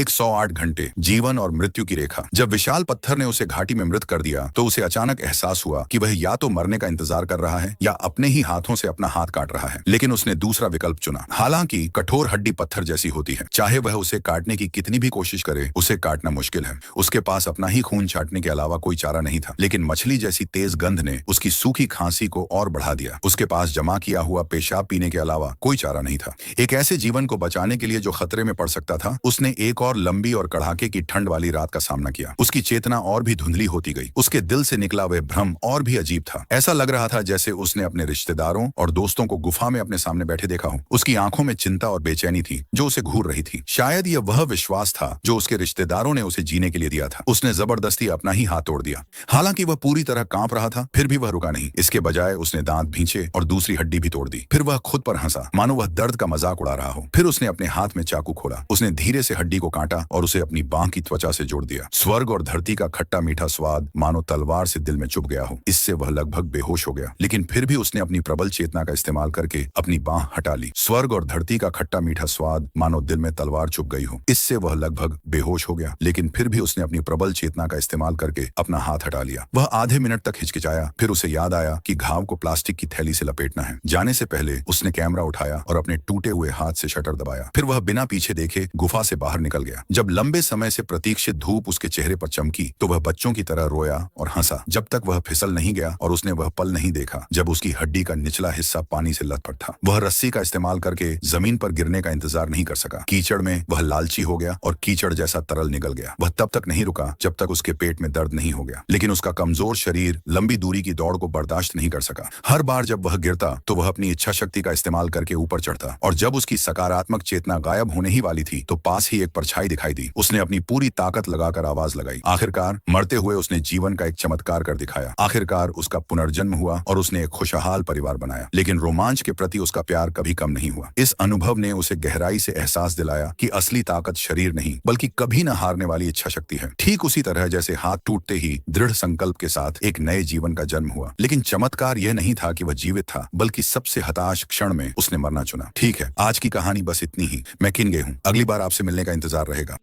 108 घंटे, जीवन और मृत्यु की रेखा। जब विशाल पत्थर ने उसे घाटी में मृत कर दिया तो उसे अचानक एहसास हुआ कि वह या तो मरने का इंतजार कर रहा है या अपने ही हाथों से अपना हाथ काट रहा है। लेकिन उसने दूसरा विकल्प चुना। हालांकि कठोर हड्डी पत्थर जैसी होती है, चाहे वह उसे काटने की कितनी भी कोशिश करे, उसे काटना मुश्किल है। उसके पास अपना ही खून चाटने के अलावा कोई चारा नहीं था। लेकिन मछली जैसी तेज गंध ने उसकी सूखी खांसी को और बढ़ा दिया। उसके पास जमा किया हुआ पेशाब पीने के अलावा कोई चारा नहीं था। एक ऐसे जीवन को बचाने के लिए जो खतरे में पड़ सकता था, उसने एक और लंबी और कड़ाके की ठंड वाली रात का सामना किया। उसकी चेतना और भी धुंधली होती गई। उसके दिल से निकला वह भ्रम और भी अजीब था। ऐसा लग रहा था जैसे उसने अपने रिश्तेदारों और दोस्तों को गुफा में अपने सामने बैठे देखा हो। उसकी आंखों में चिंता और बेचैनी थी जो उसे घूर रही थी। शायद यह वह विश्वास था जो उसके रिश्तेदारों ने उसे जीने के लिए दिया था। उसने जबरदस्ती अपना ही हाथ तोड़ दिया। हालांकि वह पूरी तरह कांप रहा था, फिर भी वह रुका नहीं। इसके बजाय उसने दांत भींचे और दूसरी हड्डी भी तोड़ दी। फिर वह खुद पर हंसा, मानो वह दर्द का मजाक उड़ा रहा हो। फिर उसने अपने हाथ में चाकू खोला। उसने धीरे से हड्डी को काटा और उसे अपनी बांह की त्वचा से जोड़ दिया। स्वर्ग और धरती का खट्टा मीठा स्वाद मानो तलवार से दिल में चुभ गया हो। इससे वह लगभग बेहोश हो गया, लेकिन फिर भी उसने अपनी प्रबल चेतना का इस्तेमाल करके अपनी बांह हटा ली। स्वर्ग और धरती का खट्टा मीठा स्वाद मानो दिल में तलवार चुभ गई हो। इससे वह लगभग बेहोश हो गया, लेकिन फिर भी उसने अपनी प्रबल चेतना का इस्तेमाल करके अपना हाथ हटा लिया। वह आधे मिनट तक हिचकिचाया, फिर उसे याद आया कि घाव को प्लास्टिक की थैली से लपेटना है। जाने से पहले उसने कैमरा उठाया और अपने टूटे हुए हाथ से शटर दबाया। फिर वह बिना पीछे देखे गुफा से बाहर निकल गया। जब लंबे समय से प्रतीक्षित धूप उसके चेहरे पर चमकी तो वह बच्चों की तरह रोया और हंसा, जब तक वह फिसल नहीं गया और उसने वह पल नहीं देखा जब उसकी हड्डी का निचला हिस्सा पानी से लथपथ था। वह रस्सी का इस्तेमाल करके जमीन पर गिरने का इंतजार नहीं कर सका। कीचड़ में वह लालची हो गया और कीचड़ जैसा तरल निकल गया। वह तब तक नहीं रुका जब तक उसके पेट में दर्द नहीं हो गया, लेकिन उसका कमजोर शरीर लंबी दूरी की दौड़ को बर्दाश्त नहीं कर सका। हर बार जब वह गिरता तो वह अपनी इच्छा शक्ति का इस्तेमाल करके ऊपर चढ़ता, और जब उसकी सकारात्मक चेतना गायब होने ही वाली थी तो पास ही एक परछाई दिखाई दी। उसने अपनी पूरी ताकत लगाकर आवाज लगाई। आखिरकार मरते हुए उसने जीवन का एक चमत्कार कर दिखाया। आखिरकार उसका पुनर्जन्म हुआ और उसने एक खुशहाल परिवार बनाया। लेकिन रोमांच के प्रति उसका प्यार कभी कम नहीं हुआ। इस अनुभव ने उसे गहराई से एहसास दिलाया कि असली ताकत शरीर नहीं बल्कि कभी न हारने वाली इच्छा शक्ति है। ठीक उसी तरह जैसे हाथ टूटते ही दृढ़ संकल्प के साथ एक नए जीवन का जन्म हुआ। लेकिन चमत्कार यह नहीं था कि वह जीवित था, बल्कि सबसे हताश क्षण में उसने मरना चुना। ठीक है, आज की कहानी बस इतनी ही। मैं किन गए हूँ, अगली बार आपसे मिलने का इंतजार रहेगा।